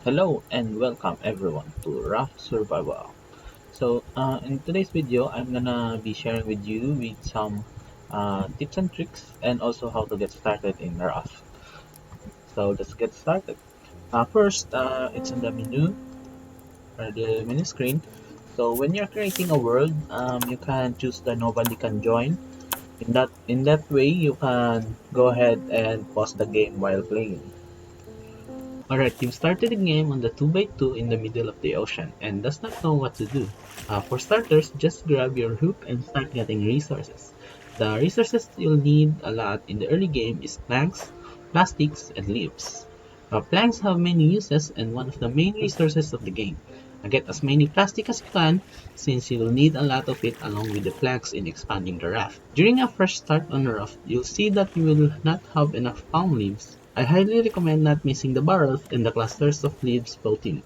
Hello and welcome everyone to Raft Survival. In today's video, I'm gonna be sharing with you some tips and tricks and also how to get started in Raft. So let's get started. First, it's in the menu or the menu screen. So when you're creating a world, you can choose the nobody can join. In that way, you can go ahead and pause the game while playing. Alright, you've started the game on the 2x2 in the middle of the ocean and does not know what to do. For starters, just grab your hook and start getting resources. The resources you'll need a lot in the early game is planks, plastics, and leaves. Planks have many uses and one of the main resources of the game. Get as many plastic as you can since you'll need a lot of it along with the planks in expanding the raft. During a fresh start on a raft, you'll see that you will not have enough palm leaves. I highly recommend not missing the barrels and the clusters of leaves floating.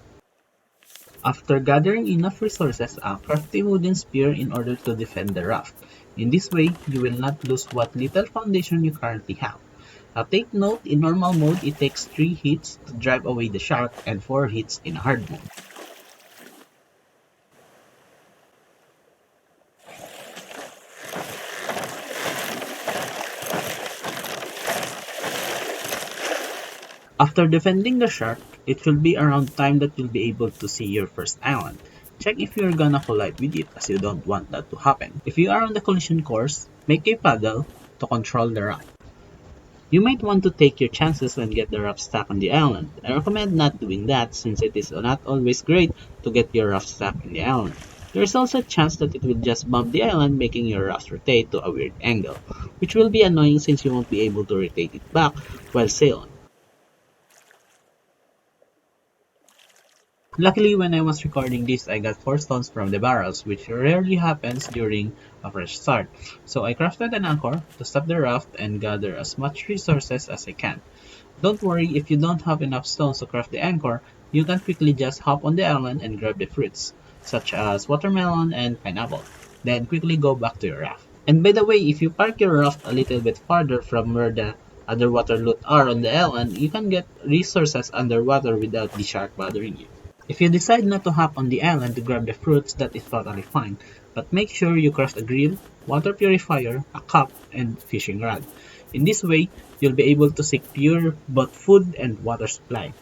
After gathering enough resources, craft a wooden spear in order to defend the raft. In this way, you will not lose what little foundation you currently have. Take note, in normal mode, it takes 3 hits to drive away the shark and 4 hits in hard mode. After defending the shark, it will be around time that you'll be able to see your first island. Check if you're gonna collide with it as you don't want that to happen. If you are on the collision course, make a paddle to control the raft. You might want to take your chances and get the raft stuck on the island. I recommend not doing that since it is not always great to get your raft stuck in the island. There is also a chance that it will just bump the island making your raft rotate to a weird angle, which will be annoying since you won't be able to rotate it back while sailing. Luckily, when I was recording this, I got 4 stones from the barrels, which rarely happens during a fresh start. So I crafted an anchor to stop the raft and gather as much resources as I can. Don't worry if you don't have enough stones to craft the anchor, you can quickly just hop on the island and grab the fruits, such as watermelon and pineapple. Then quickly go back to your raft. And by the way, if you park your raft a little bit farther from where the underwater loot are on the island, you can get resources underwater without the shark bothering you. If you decide not to hop on the island to grab the fruits, that is totally fine, but make sure you craft a grill, water purifier, a cup, and fishing rod. In this way, you'll be able to secure both food and water supply.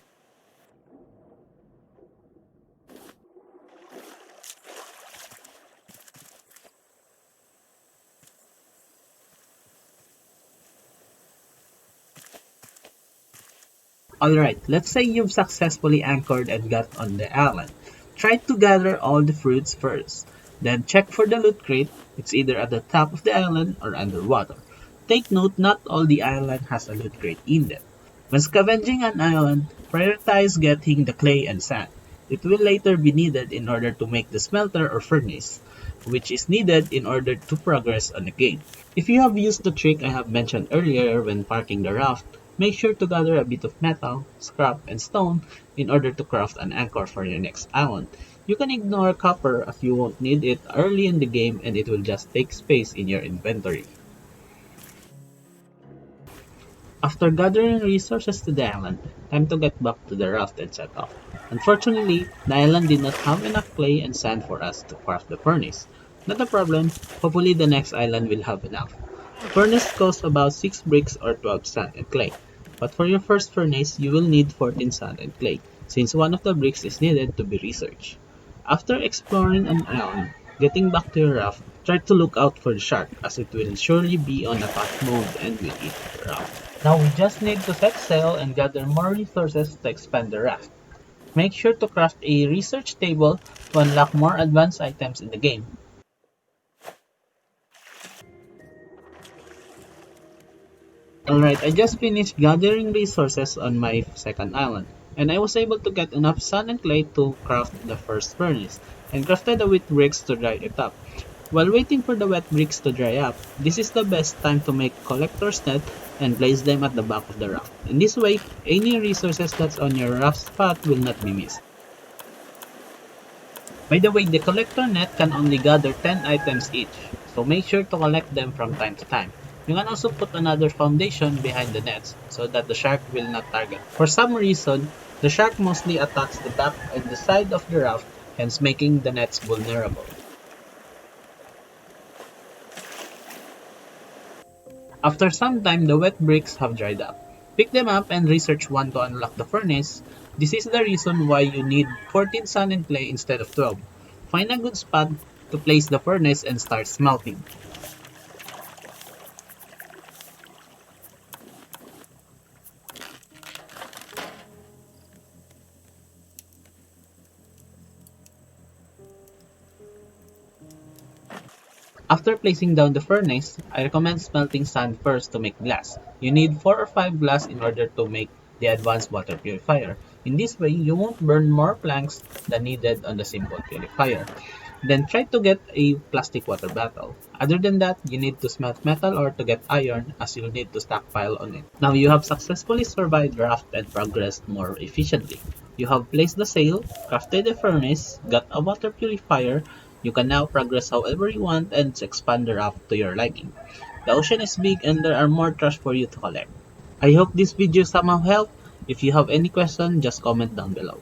Alright, let's say you've successfully anchored and got on the island. Try to gather all the fruits first. Then check for the loot crate. It's either at the top of the island or underwater. Take note, not all the island has a loot crate in them. When scavenging an island, prioritize getting the clay and sand. It will later be needed in order to make the smelter or furnace, which is needed in order to progress on the game. If you have used the trick I have mentioned earlier when parking the raft, make sure to gather a bit of metal, scrap, and stone in order to craft an anchor for your next island. You can ignore copper as you won't need it early in the game and it will just take space in your inventory. After gathering resources to the island, time to get back to the raft and set off. Unfortunately, the island did not have enough clay and sand for us to craft the furnace. Not a problem, hopefully the next island will have enough. Furnace costs about 6 bricks or 12 sand and clay, but for your first furnace you will need 14 sand and clay, since one of the bricks is needed to be researched. After exploring an island, getting back to your raft, try to look out for the shark as it will surely be on attack mode and will eat the raft. Now we just need to set sail and gather more resources to expand the raft. Make sure to craft a research table to unlock more advanced items in the game. Alright, I just finished gathering resources on my second island, and I was able to get enough sand and clay to craft the first furnace, and crafted the wet bricks to dry it up. While waiting for the wet bricks to dry up, this is the best time to make collector's net and place them at the back of the raft. In this way, any resources that's on your raft spot will not be missed. By the way, the collector net can only gather 10 items each, so make sure to collect them from time to time. You can also put another foundation behind the nets so that the shark will not target. For some reason, The shark mostly attacks the back and the side of the raft, hence making the nets vulnerable. After some time, the wet bricks have dried up. Pick them up and research one to unlock the furnace. This is the reason why you need 14 sun and clay instead of 12. Find a good spot to place the furnace and start smelting. After placing down the furnace, I recommend smelting sand first to make glass. You need 4 or 5 glass in order to make the advanced water purifier. In this way, you won't burn more planks than needed on the simple purifier. Then try to get a plastic water bottle. Other than that, you need to smelt metal or to get iron as you'll need to stockpile on it. Now you have successfully survived raft and progressed more efficiently. You have placed the sail, crafted a furnace, got a water purifier. You can now progress however you want and expand the raft to your liking. The ocean is big and there are more trash for you to collect. I hope this video somehow helped. If you have any question, just comment down below.